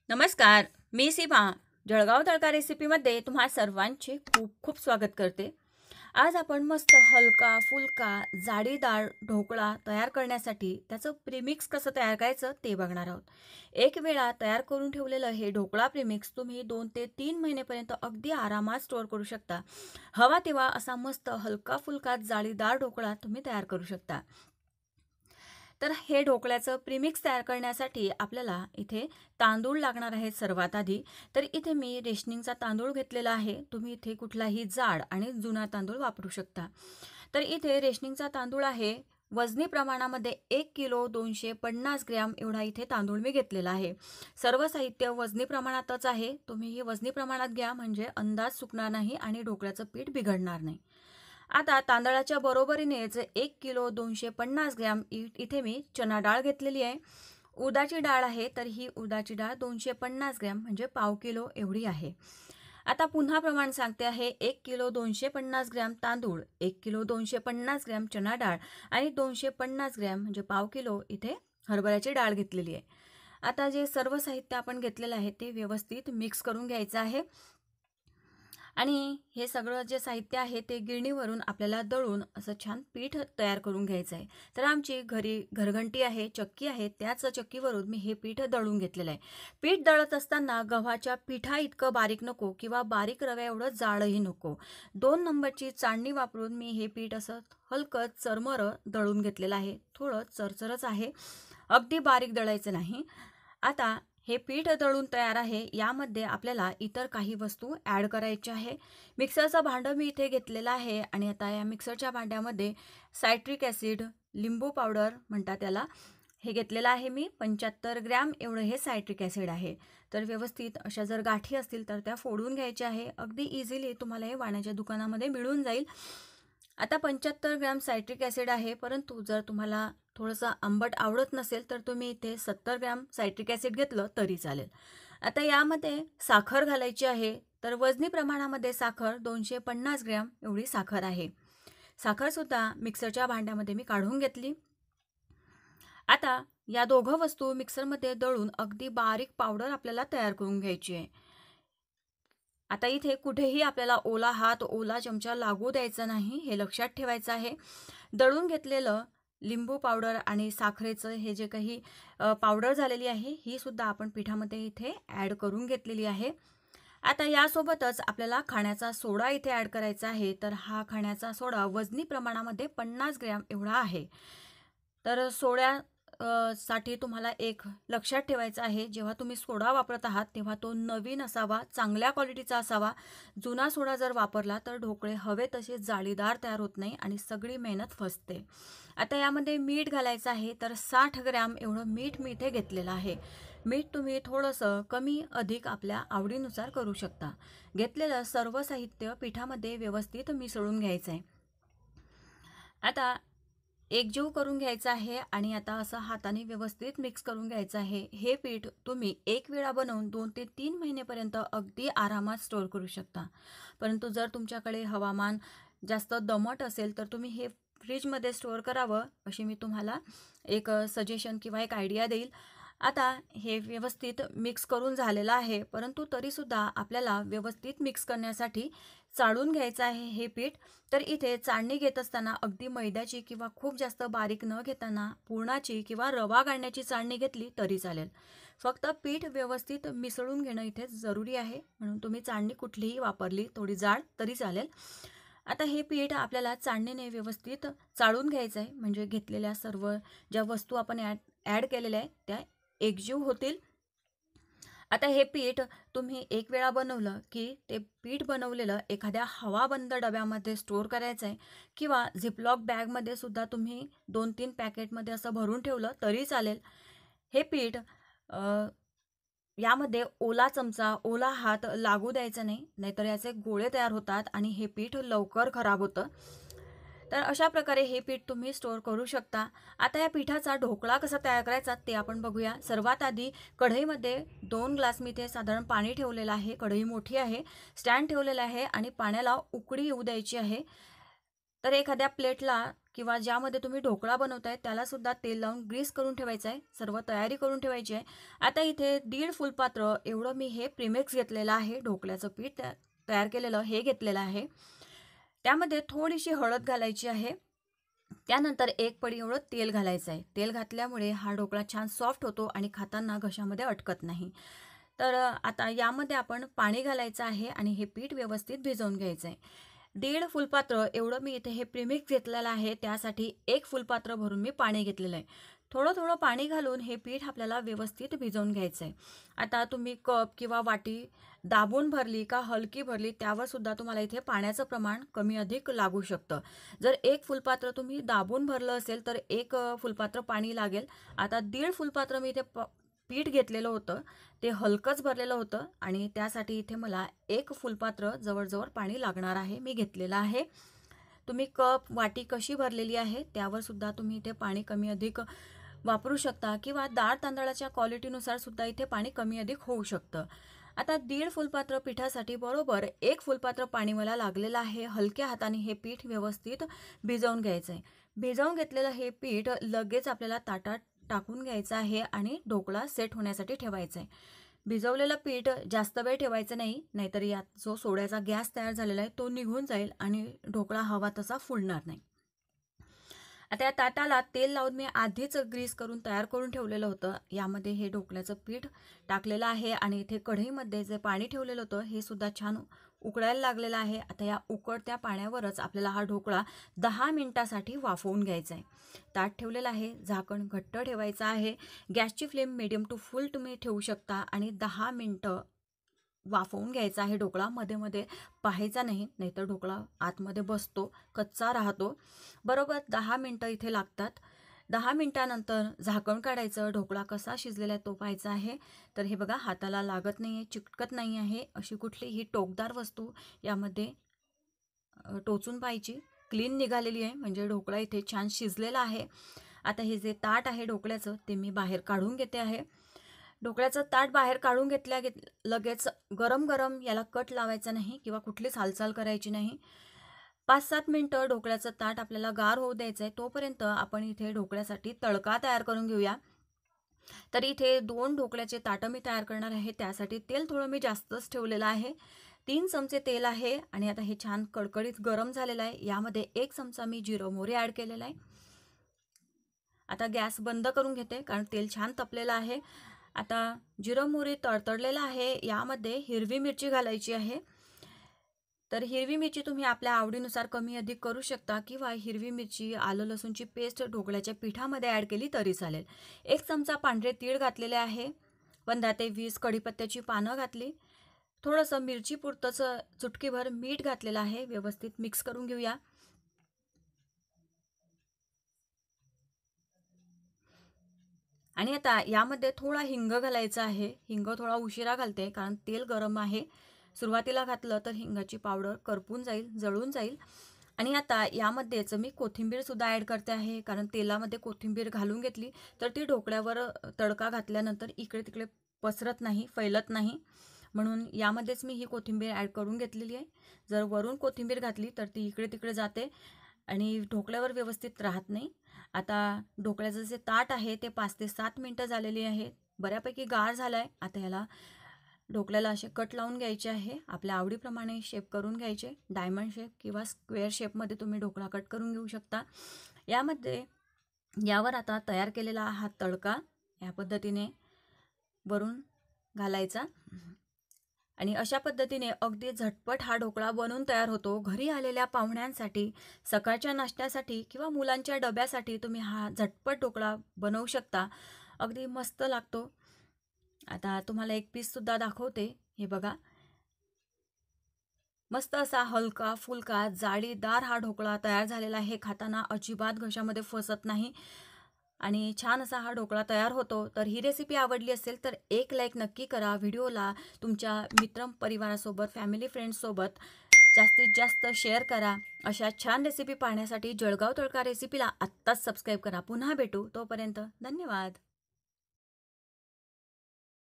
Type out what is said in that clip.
नमस्कार, मी सीमा. जळगाव तडका रेसिपीमध्ये तुम्हा सर्वांचे खूप खूप स्वागत करते. आज आपण मस्त हलका फुलका जाळीदार ढोकळा तयार करण्यासाठी त्याचं प्रीमिक्स कसं तयार करायचं ते बघणार आहोत. एक वेळा तयार करून ठेवलेलं हे ढोकळा प्रीमिक्स तुम्ही 2 ते 3 महिनेपर्यंत अगदी आरामात स्टोअर करू शकता. हवा तेव्हा असा मस्त हलका फुलका जाळीदार ढोकळा तुम्ही तयार करू शकता. तर हे ढोकळ्याचं प्रीमिक्स तयार करण्यासाठी आपल्याला इथे तांदूळ लागणार आहेत सर्वात आधी. तर इथे मी रेशनिंगचा तांदूळ घेतलेला आहे. तुम्ही इथे कुठलाही जाड आणि जुना तांदूळ वापरू शकता. तर इथे रेशनिंगचा तांदूळ आहे. वजनी प्रमाणामध्ये 1 किलो 250 ग्रॅम एवढा इथे तांदूळ मी घेतलेला आहे. सर्व साहित्य वजनी प्रमाणातच आहे. तुम्ही हे वजनी प्रमाणात घ्या म्हणजे अंदाज चुकणार नाही आणि ढोकळ्याचं पीठ बिघडणार नाही. आता तांदळाच्या बरोबरीनेच 1 किलो 250 ग्रॅम इथे मी चना डाळ घेतलेली आहे. उडदाची डाळ आहे, तर ही उडदाची डाळ 250 ग्रॅम म्हणजे पाव किलो एवढी आहे. आता पुन्हा प्रमाण सांगते आहे. 1 किलो 250 ग्रॅम तांदूळ, 1 किलो 250 ग्रॅम चना डाळ आणि 250 ग्रॅम म्हणजे पाव किलो इथे हरभऱ्याची डाळ घेतलेली आहे. आता जे सर्व साहित्य आपण घेतलेलं आहे ते व्यवस्थित मिक्स करून घ्यायचं आहे. आणि हे सगळं जे साहित्य आहे ते गिरणीवरून आपल्याला दळून असं छान पीठ तयार करून घ्यायचं आहे. तर आमची घरी घरघंटी आहे, चक्की आहे, त्याच चक्कीवरून मी हे पीठ दळून घेतलेलं आहे. पीठ दळत असताना गव्हाच्या पिठा इतकं बारीक नको किंवा बारीक रव्या एवढं जाडही नको. 2 नंबरची चाळणी वापरून मी हे पीठ असं हलकं चरमरं दळून घेतलेलं आहे. थोडं चरचरच आहे, अगदी बारीक दळायचं नाही. आता हे पीठ दळून तयार आहे. यामध्ये आपल्याला इतर काही वस्तू ॲड करायच्या आहे. मिक्सरचं भांडं मी इथे घेतलेलं आहे आणि आता या मिक्सरच्या भांड्यामध्ये सायट्रिक ॲसिड, लिंबू पावडर म्हणतात त्याला, हे घेतलेलं आहे मी. 75 ग्रॅम एवढं हे सायट्रिक ॲसिड आहे. तर व्यवस्थित अशा जर गाठी असतील तर त्या फोडून घ्यायच्या आहे. अगदी इझिली तुम्हाला हे वाण्याच्या दुकानामध्ये मिळून जाईल. आता 75 ग्रॅम सायट्रिक ॲसिड आहे, परंतु जर तुम्हाला थोडंसं आंबट आवडत नसेल तर तुम्ही इथे 70 ग्रॅम सायट्रिक ॲसिड घेतलं तरी चालेल. आता यामध्ये साखर घालायची आहे. तर वजनी प्रमाणामध्ये साखर 250 ग्रॅम एवढी साखर आहे. साखरसुद्धा मिक्सरच्या भांड्यामध्ये मी काढून घेतली. आता या दोघं वस्तू मिक्सरमध्ये दळून अगदी बारीक पावडर आपल्याला तयार करून घ्यायची आहे. आता इथे कुठेही आपल्याला ओला हात, ओला चमचा लागू द्यायचा नाही, हे लक्षात ठेवायचं आहे. दळून घेतलेलं लिंबू पावडर आणि साखरेचं हे जे काही पावडर झालेली आहे, ही सुद्धा आपण पिठामध्ये इथे ॲड करून घेतलेली आहे. आता यासोबतच आपल्याला खाण्याचा सोडा इथे ॲड करायचा आहे. तर हा खाण्याचा सोडा वजनी प्रमाणामध्ये 50 ग्रॅम एवढा आहे. तर साठी तुम्हाला एक लक्षात ठेवायचं आहे, जेव्हा तुम्ही सोडा वापरत आहात तेव्हा तो नवीन असावा, चांगल्या क्वालिटीचा असावा. जुना सोडा जर वापरला तर ढोकळे हवे तसे जाळीदार तयार होत नाही आणि सगळी मेहनत फसते. आता यामध्ये मीठ घालायचं आहे. तर 60 ग्रॅम एवढं मीठ मी इथे घेतलेलं आहे. मीठ तुम्ही थोडंसं कमी अधिक आपल्या आवडीनुसार करू शकता. घेतलेलं सर्व साहित्य पिठामध्ये व्यवस्थित मिसळून घ्यायचं आहे. आता एकजीव करून घ्यायचं आहे आणि आता असं हाताने व्यवस्थित मिक्स करून घ्यायचं आहे. हे पीठ तुम्ही एक वेळा बनवून 2 ते 3 महिनेपर्यंत अगदी आरामात स्टोअर करू शकता. परंतु जर तुमच्याकडे हवामान जास्त दमट असेल तर तुम्ही हे फ्रीजमध्ये स्टोअर करावं, अशी मी तुम्हाला एक सजेशन किंवा एक आयडिया देईल. आता हे व्यवस्थित मिक्स करून झालेलं आहे, परंतु तरीसुद्धा आपल्याला व्यवस्थित मिक्स करण्यासाठी चाळून घ्यायचं आहे हे पीठ. तर इथे चाळणी घेत असताना अगदी मैद्याची किंवा खूप जास्त बारीक न घेताना पुरणाची किंवा रवा गाळण्याची चाळणी घेतली तरी चालेल. फक्त पीठ व्यवस्थित मिसळून घेणं इथे जरुरी आहे, म्हणून तुम्ही चाळणी कुठलीही वापरली, थोडी जाड तरी चालेल. आता हे पीठ आपल्याला चाळणीने व्यवस्थित चाळून घ्यायचं आहे, म्हणजे घेतलेल्या सर्व ज्या वस्तू आपण ॲड केलेल्या आहेत त्या एकजीव होतील. आता हे पीठ तुम्ही एक वेळा बनवलं की ते पीठ बनवलेलं एखाद्या हवाबंद डब्यामध्ये स्टोअर करायचं आहे किंवा झिपलॉक बॅगमध्ये सुद्धा तुम्ही 2-3 पॅकेटमध्ये असं भरून ठेवलं तरी चालेल. हे पीठ यामध्ये ओला चमचा, ओला हात लागू द्यायचा नाही, नाहीतर याचे गोळे तयार होतात आणि हे पीठ लवकर खराब होतं. तर अशा प्रकारे हे पीठ तुम्ही स्टोअर करू शकता. आता या पिठाचा ढोकळा कसा तयार करायचा ते आपण बघूया. सर्वात आधी कढईमध्ये 2 ग्लास मी इथे साधारण पाणी ठेवलेलं आहे. कढई मोठी आहे, स्टँड ठेवलेला आहे आणि पाण्याला उकळी येऊ द्यायची आहे. तर एखाद्या प्लेटला किंवा ज्यामध्ये तुम्ही ढोकळा बनवताय त्याला सुद्धा तेल लावून ग्रीस करून ठेवायचं आहे, सर्व तयारी करून ठेवायची आहे. आता इथे 1.5 फुलपात्र एवढं मी हे प्रीमिक्स घेतलेलं आहे, ढोकळ्याचं पीठ तयार केलेलं हे घेतलेलं आहे. त्यामध्ये थोडीशी हळद घालायची आहे. त्यानंतर 1 पडी एवढं तेल घालायचं आहे. तेल घातल्यामुळे हा ढोकळा छान सॉफ्ट होतो आणि खाताना घशामध्ये अटकत नाही. तर आता यामध्ये आपण पाणी घालायचं आहे आणि हे पीठ व्यवस्थित भिजवून घ्यायचं आहे. 1.5 फुलपात्र एवढं मी इथे हे प्रीमिक्स घेतलेलं आहे, त्यासाठी 1 फुलपात्र भरून मी पाणी घेतलेलं आहे. थोडं थोडं पाणी घालून हे पीठ आपल्याला व्यवस्थित भिजवून घ्यायचं आहे. आता तुम्ही कप किंवा वाटी दाबून भरली का हलकी भरली त्यावर सुद्धा तुम्हाला इथे पाण्याचं प्रमाण कमी अधिक लागू शकतं. जर 1 फुलपात्र तुम्ही दाबून भरलं असेल तर 1 फुलपात्र पाणी लागेल. आता 1.5 फुलपात्र मी इथे पीठ घेतलेलं होतं, ते हलकंच भरलेलं होतं आणि त्यासाठी इथे मला 1 फुलपात्र जवळजवळ पाणी लागणार आहे, मी घेतलेलं आहे. तुम्ही कप वाटी कशी भरलेली आहे त्यावर सुद्धा तुम्ही इथे पाणी कमी अधिक वापरू शकता किंवा डाळ तांदळाच्या क्वालिटीनुसार सुद्धा इथे पाणी कमी अधिक होऊ शकतं. आता 1.5 फुलपात्र पिठासाठी बरोबर 1 फुलपात्र पाणी मला लागलेलं आहे. हलक्या हाताने हे पीठ व्यवस्थित भिजवून घ्यायचं आहे. भिजवून घेतलेलं हे पीठ लगेच आपल्याला ताटात टाकून घ्यायचं आहे आणि ढोकळा सेट होण्यासाठी ठेवायचा आहे. भिजवलेलं पीठ जास्त वेळ ठेवायचं नाही, नाहीतर यात जो सोड्याचा गॅस तयार झालेला आहे तो निघून जाईल आणि ढोकळा हवा तसा फुलणार नाही. आता या ताटाला तेल लावून मी आधीच ग्रीस करून तयार करून ठेवलेलं होतं. यामध्ये हे ढोकळ्याचं पीठ टाकलेलं आहे आणि इथे कढईमध्ये जे पाणी ठेवलेलं होतं हे सुद्धा छान उकळायला लागलेलं आहे. आता या उकळत्या पाण्यावरच आपल्याला हा ढोकळा 10 मिनिटासाठी वाफवून घ्यायचा आहे. ताट ठेवलेलं आहे, झाकण घट्ट ठेवायचं आहे. गॅसची फ्लेम मीडियम टू फुल तुम्ही ठेवू शकता आणि 10 मिनिटं वाफवून घ्यायचा आहे ढोकळा. मध्ये मध्ये पाहायचा नाही, नाहीतर ढोकळा आतमध्ये बसतो, कच्चा राहतो. बरोबर 10 मिनिटं इथे लागतात. 10 मिनिटानंतर झाकण काढायचं, ढोकळा कसा शिजलेला आहे तो पाहायचा आहे. तर हे बघा हाताला लागत नाही आहे, चिकटत नाही आहे, अशी कुठलीही टोकदार वस्तू यामध्ये टोचून पाहायची. क्लीन निघालेली आहे म्हणजे ढोकळा इथे छान शिजलेला आहे. आता हे जे ताट आहे ढोकळ्याचं ते मी बाहेर काढून घेते आहे. ढोकळ्याचं ताट बाहेर काढून लगेच गरम गरम याला कट लावायचा नाही किंवा कुठलीच हालचाल करायची नाही. 5-7 मिनिटं ढोकळ्याचं ताट आपल्याला गार होऊ द्यायचं आहे. तोपर्यंत आपण इथे ढोकळ्यासाठी तडका तयार करून घेऊया. तर इथे 2 ढोकळ्याचे ताटं मी तयार करणार आहे. त्यासाठी तेल थोडं मी जास्तच ठेवलेलं आहे. 3 चमचे तेल आहे आणि आता हे छान कडकडीत गरम झालेलं आहे. यामध्ये 1 चमचा मी जिरं मोहरी ॲड केलेला आहे. आता गॅस बंद करून घेते कारण तेल छान तपलेलं आहे. आता जिरं मोहरी तडतडलेलं आहे. यामध्ये हिरवी मिरची घालायची आहे. तर हिरवी मिरची तुम्ही आपल्या आवडीनुसार कमी अधिक करू शकता किंवा हिरवी मिरची आलं लसूणची पेस्ट ढोकळ्याच्या पिठामध्ये ॲड केली तरी चालेल. 1 चमचा पांढरे तीळ घातलेले आहे. 15 ते 20 कढीपत्त्याची पानं घातली. थोडंसं मिरची पुरतंच चुटकीभर मीठ घातलेलं आहे. व्यवस्थित मिक्स करून घेऊया. आणि आता यामध्ये थोडा हिंग घालायचा आहे. हिंग थोडा उशिरा घालते कारण तेल गरम आहे. सुरुवातीला घातलं तर हिंगाची पावडर करपून जाईल, जळून जाईल. आणि आता यामध्येच मी कोथिंबीरसुद्धा ॲड करते आहे कारण तेलामध्ये कोथिंबीर घालून घेतली तर ती ढोकळ्यावर तडका घातल्यानंतर इकडे तिकडे पसरत नाही, फैलत नाही. म्हणून यामध्येच मी ही कोथिंबीर ॲड करून घेतलेली आहे. जर वरून कोथिंबीर घातली तर ती इकडे तिकडे जाते आणि ढोकळ्यावर व्यवस्थित राहत नाही. आता ढोकळ्याचं जे ताट आहे ते 5 ते 7 मिनिटं झालेली आहे. बऱ्यापैकी गार झाला आहे. आता याला ढोकळ्याला असे कट लावून घ्यायचे आहे. आपल्या आवडीप्रमाणे शेप करून घ्यायचे. डायमंड शेप किंवा स्क्वेअर शेपमध्ये तुम्ही ढोकळा कट करून घेऊ शकता. यावर आता तयार केलेला हा तडका या पद्धतीने वरून घालायचा आणि अशा पद्धतीने अगदी झटपट हा ढोकळा बनवून तयार होतो. घरी आलेल्या पाहुण्यांसाठी, सकाळच्या नाश्त्यासाठी किंवा मुलांच्या डब्यासाठी तुम्ही हा झटपट ढोकळा बनवू शकता. अगदी मस्त लागतो. आता तुम्हाला एक पीससुद्धा दाखवते. हे बघा, मस्त असा हलका फुलका जाळीदार हा ढोकळा तयार झालेला आहे. खाताना अजिबात घशामध्ये फसत नाही आणि छान असा हा ढोकळा तयार होतो. तर ही रेसिपी आवडली असेल तर एक लाईक नक्की करा. व्हिडिओला तुमच्या मित्रपरिवारासोबत, फॅमिली फ्रेंड्ससोबत जास्तीत जास्त शेअर करा. अशा छान रेसिपी पाहण्यासाठी जळगाव तडका रेसिपीला आत्ताच सबस्क्राईब करा. पुन्हा भेटू, तोपर्यंत धन्यवाद.